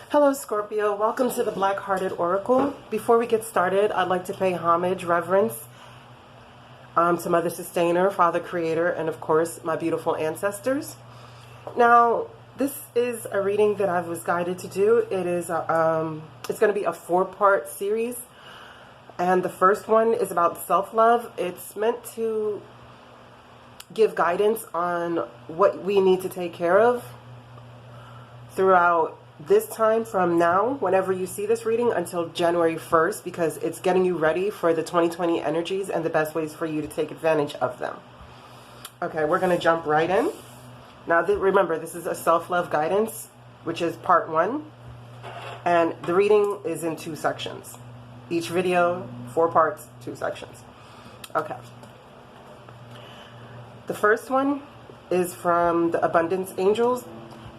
Hello, Scorpio. Welcome to the Black-Hearted Oracle. Before we get started, I'd like to pay homage, reverence to Mother Sustainer, Father Creator, and of course, my beautiful ancestors. Now, this is a reading that I was guided to do. It's going to be a 4-part series, and the first one is about self-love. It's meant to give guidance on what we need to take care of throughout this time from now, whenever you see this reading, until January 1st, because it's getting you ready for the 2020 energies and the best ways for you to take advantage of them. Okay, we're going to jump right in. Now, remember, this is a self-love guidance, which is part 1, and the reading is in 2 sections. Each video, 4 parts, 2 sections. Okay. The first one is from the Abundance Angels,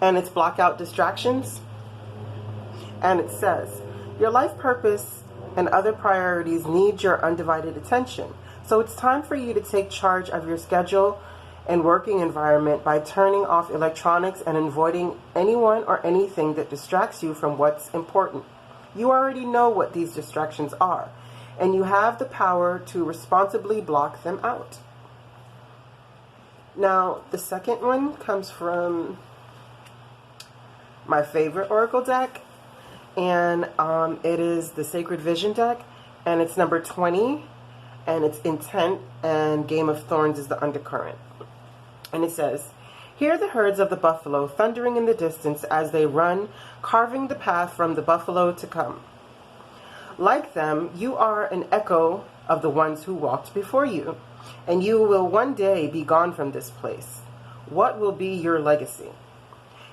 and it's Block Out Distractions. And it says, your life purpose and other priorities need your undivided attention. So it's time for you to take charge of your schedule and working environment by turning off electronics and avoiding anyone or anything that distracts you from what's important. You already know what these distractions are, and you have the power to responsibly block them out. Now, the second one comes from my favorite oracle deck, and it is the Sacred Vision deck, and it's number 20, and it's Intent, and Game of Thorns is the undercurrent. And it says, hear the herds of the buffalo thundering in the distance as they run, carving the path from the buffalo to come. Like them, you are an echo of the ones who walked before you, and you will one day be gone from this place. What will be your legacy?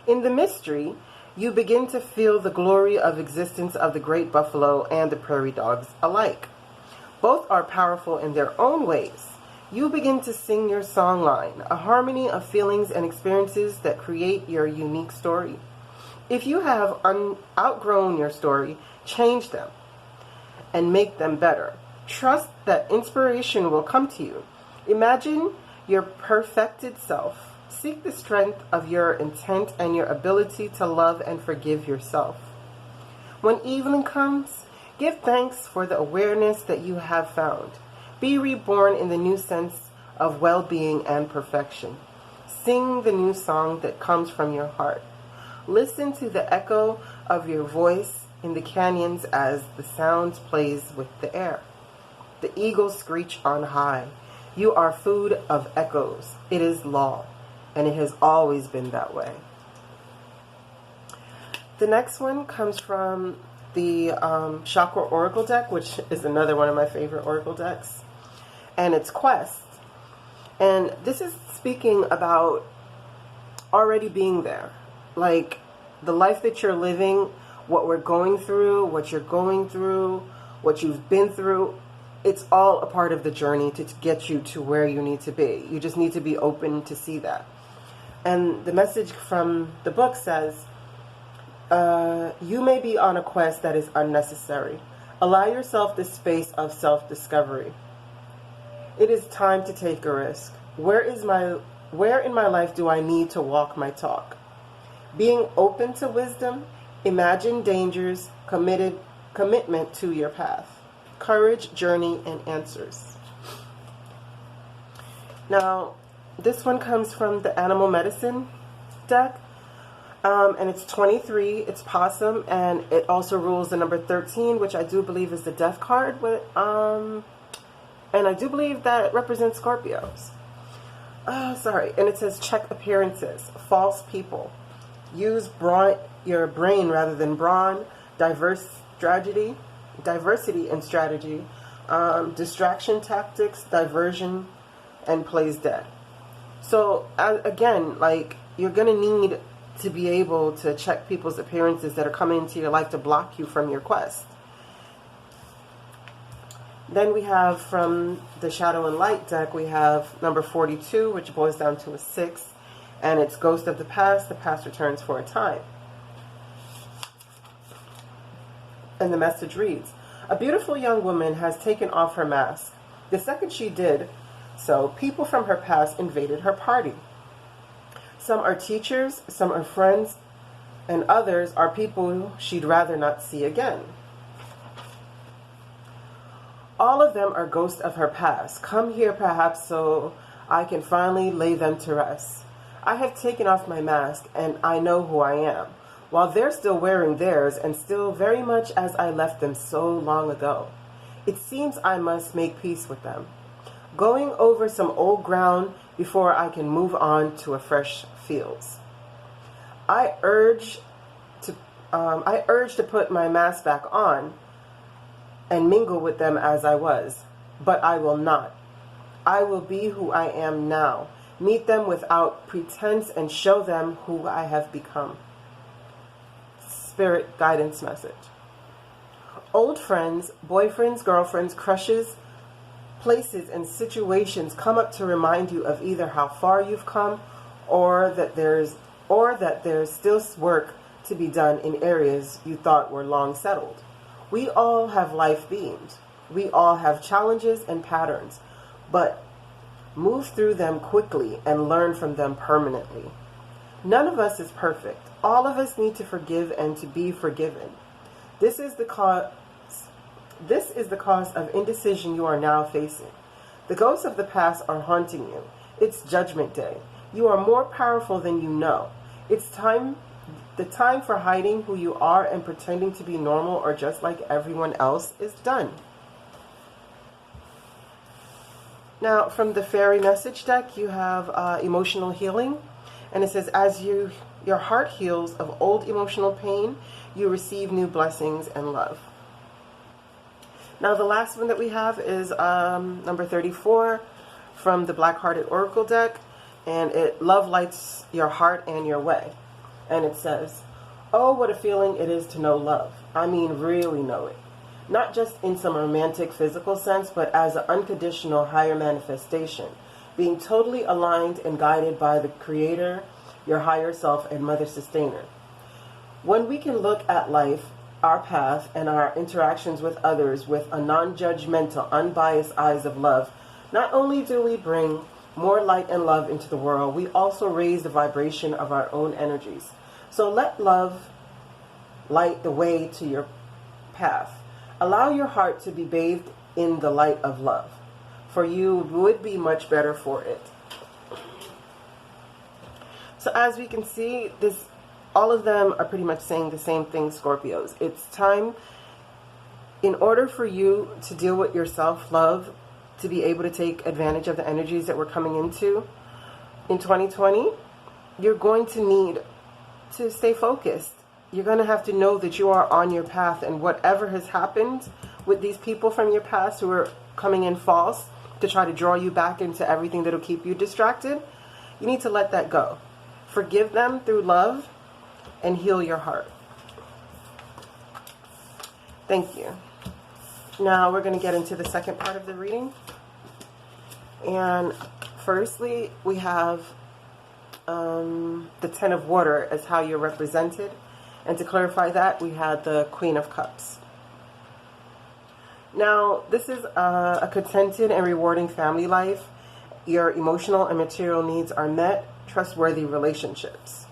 In the mystery, you begin to feel the glory of existence of the great buffalo and the prairie dogs alike. Both are powerful in their own ways. You begin to sing your song line, a harmony of feelings and experiences that create your unique story. If you have outgrown your story, change them and make them better. Trust that inspiration will come to you. Imagine your perfected self. Seek the strength of your intent and your ability to love and forgive yourself. When evening comes, give thanks for the awareness that you have found. Be reborn in the new sense of well-being and perfection. Sing the new song that comes from your heart. Listen to the echo of your voice in the canyons as the sound plays with the air. The eagles screech on high. You are food of echoes. It is law. And it has always been that way. The next one comes from the Chakra Oracle deck, which is another one of my favorite Oracle decks. And it's Quest. And this is speaking about already being there. Like the life that you're living, what we're going through, what you're going through, what you've been through. It's all a part of the journey to get you to where you need to be. You just need to be open to see that. And the message from the book says, you may be on a quest that is unnecessary. Allow yourself the space of self-discovery. It is time to take a risk. Where in my life do I need to walk my talk? Being open to wisdom, imagine dangers, commitment to your path. Courage, journey, and answers. Now, this one comes from the Animal Medicine deck, and it's 23, it's Possum, and it also rules the number 13, which I do believe is the Death card, and I do believe that represents Scorpios. And it says check appearances, false people, use your brain rather than brawn, diversity and strategy, distraction tactics, diversion, and plays dead. So, again, like, you're going to need to be able to check people's appearances that are coming into your life to block you from your quest. Then we have from the Shadow and Light deck, we have number 42, which boils down to a 6, and it's Ghost of the Past returns for a time. And the message reads, a beautiful young woman has taken off her mask. The second she did so, people from her past invaded her party. Some are teachers, some are friends, and others are people she'd rather not see again. All of them are ghosts of her past, come here perhaps so I can finally lay them to rest. I have taken off my mask and I know who I am, while they're still wearing theirs and still very much as I left them so long ago. It seems I must make peace with them, going over some old ground before I can move on to a fresh fields. I urge to put my mask back on and mingle with them as I was, but I will not. I will be who I am now, meet them without pretense and show them who I have become. Spirit guidance message. Old friends, boyfriends, girlfriends, crushes, places and situations come up to remind you of either how far you've come or that there's still work to be done in areas you thought were long settled. We all have life beams. We all have challenges and patterns, but move through them quickly and learn from them permanently. None of us is perfect. All of us need to forgive and to be forgiven. This is the cause of indecision you are now facing. The ghosts of the past are haunting you. It's Judgment Day. You are more powerful than you know. The time for hiding who you are and pretending to be normal or just like everyone else is done. Now, from the Fairy Message deck, you have emotional healing. And it says, as your heart heals of old emotional pain, you receive new blessings and love. Now, the last one that we have is number 34 from the Black Hearted Oracle deck. And love lights your heart and your way. And it says, oh, what a feeling it is to know love. I mean, really know it. Not just in some romantic physical sense, but as an unconditional higher manifestation. Being totally aligned and guided by the Creator, your higher self, and Mother Sustainer. When we can look at life, our path, and our interactions with others with a non-judgmental, unbiased eyes of love, not only do we bring more light and love into the world, we also raise the vibration of our own energies. So let love light the way to your path. Allow your heart to be bathed in the light of love, for you would be much better for it. So as we can see, all of them are pretty much saying the same thing, Scorpios. It's time, in order for you to deal with your self-love, to be able to take advantage of the energies that we're coming into in 2020, you're going to need to stay focused. You're going to have to know that you are on your path, and whatever has happened with these people from your past who are coming in false to try to draw you back into everything that'll keep you distracted, you need to let that go. Forgive them through love and heal your heart. Thank you. Now we're going to get into the second part of the reading. And firstly, we have the Ten of Water as how you're represented. And to clarify that, we had the Queen of Cups. Now, this is a contented and rewarding family life. Your emotional and material needs are met. Trustworthy relationships.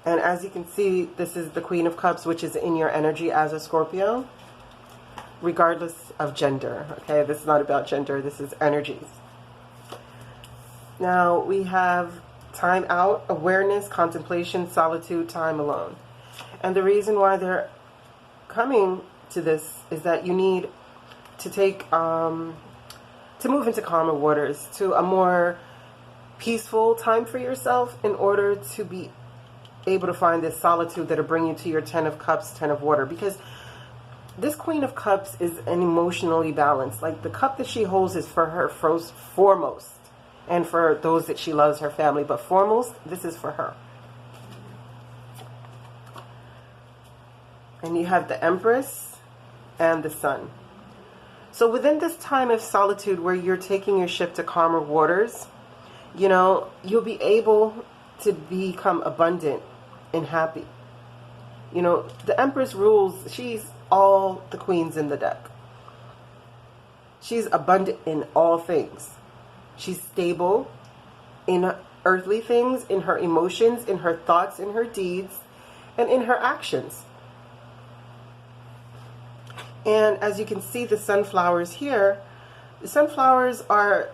And as you can see, this is the Queen of Cups, which is in your energy as a Scorpio, regardless of gender. Okay, this is not about gender. This is energies. Now, we have time out, awareness, contemplation, solitude, time alone. And the reason why they're coming to this is that you need to take, to move into calmer waters, to a more peaceful time for yourself in order to be able to find this solitude that'll bring you to your Ten of Cups, Ten of Water. Because this Queen of Cups is an emotionally balanced. Like, the cup that she holds is for her foremost. And for those that she loves, her family. But foremost, this is for her. And you have the Empress and the Sun. So within this time of solitude where you're taking your ship to calmer waters, you know, you'll be able to become abundant and happy. You know, the Empress rules, she's all the queens in the deck. She's abundant in all things. She's stable in earthly things, in her emotions, in her thoughts, in her deeds, and in her actions. And as you can see, the sunflowers here, the sunflowers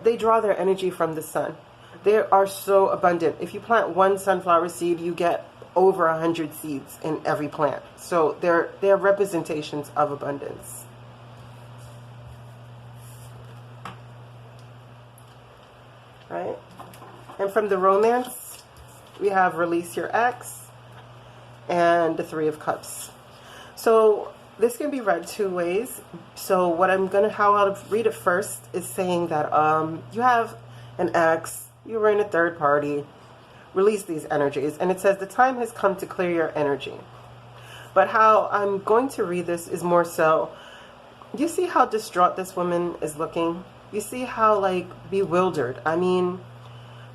they draw their energy from the sun. They are so abundant. If you plant one sunflower seed, you get over 100 seeds in every plant. So they're representations of abundance. Right? And from the romance, we have release your ex and the Three of Cups. So this can be read two ways. So how I'll read it first is saying that you have an ex, you were in a third party, release these energies. And it says the time has come to clear your energy. But how I'm going to read this is more so, you see how distraught this woman is looking? You see how like bewildered? I mean,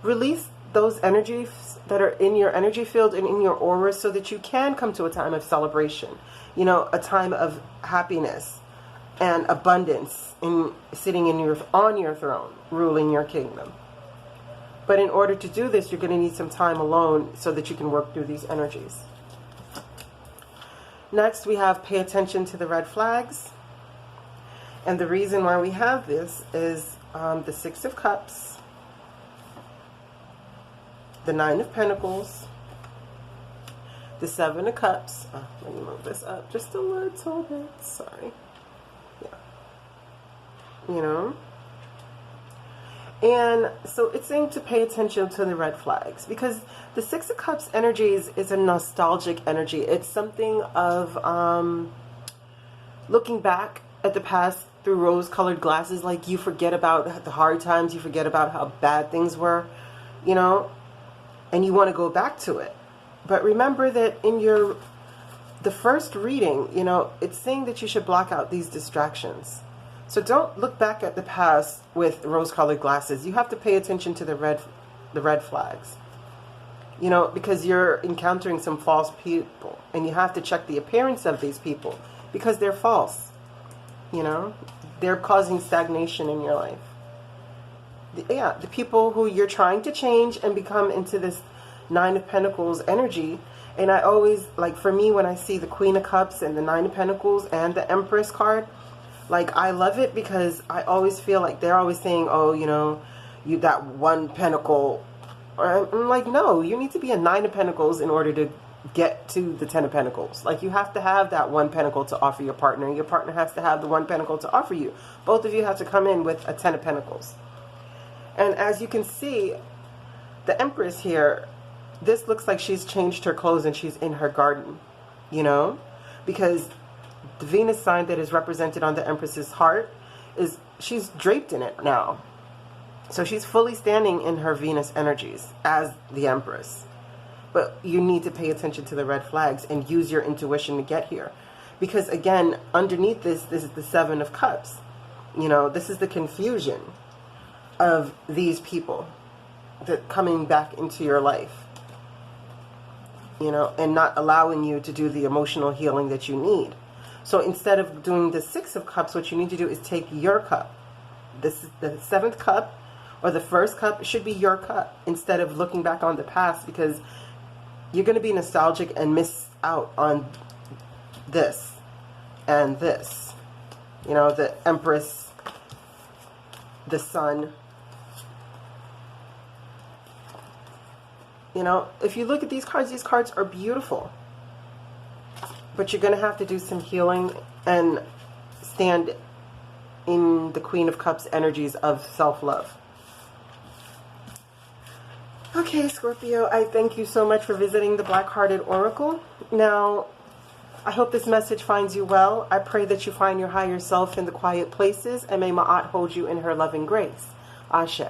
release those energies that are in your energy field and in your aura so that you can come to a time of celebration. You know, a time of happiness and abundance in sitting on your throne, ruling your kingdom. But in order to do this, you're going to need some time alone so that you can work through these energies. Next, we have pay attention to the red flags. And the reason why we have this is the Six of Cups, the Nine of Pentacles, the Seven of Cups. Let me move this up just a little bit. Sorry. Yeah. You know? And so it's saying to pay attention to the red flags, because the Six of Cups energies is a nostalgic energy. It's something of looking back at the past through rose-colored glasses. Like, you forget about the hard times, you forget about how bad things were, you know, and you want to go back to it. But remember that in the first reading, you know, it's saying that you should block out these distractions. So don't look back at the past with rose-colored glasses. You have to pay attention to the red flags. You know, because you're encountering some false people, and you have to check the appearance of these people because they're false. You know, they're causing stagnation in your life. The people who you're trying to change and become into this Nine of Pentacles energy. And I always, like, for me, when I see the Queen of Cups and the Nine of Pentacles and the Empress card, like, I love it because I always feel like they're always saying, oh, you know, you that one pentacle. I'm like, no, you need to be a Nine of Pentacles in order to get to the Ten of Pentacles. Like, you have to have that one pentacle to offer your partner. Your partner has to have the one pentacle to offer you. Both of you have to come in with a Ten of Pentacles. And as you can see, the Empress here, this looks like she's changed her clothes and she's in her garden, you know, because the Venus sign that is represented on the Empress's heart she's draped in it now. So she's fully standing in her Venus energies as the Empress. But you need to pay attention to the red flags and use your intuition to get here. Because again, underneath this is the Seven of Cups. You know, this is the confusion of these people that coming back into your life. You know, and not allowing you to do the emotional healing that you need. So instead of doing the Six of Cups, what you need to do is take your cup. This is the seventh cup, or the first cup should be your cup, instead of looking back on the past, because you're going to be nostalgic and miss out on this and this. You know, the Empress, the Sun. You know, if you look at these cards are beautiful. But you're going to have to do some healing and stand in the Queen of Cups energies of self-love. Okay, Scorpio, I thank you so much for visiting the Black-Hearted Oracle. Now, I hope this message finds you well. I pray that you find your higher self in the quiet places, and may Ma'at hold you in her loving grace. Ashe.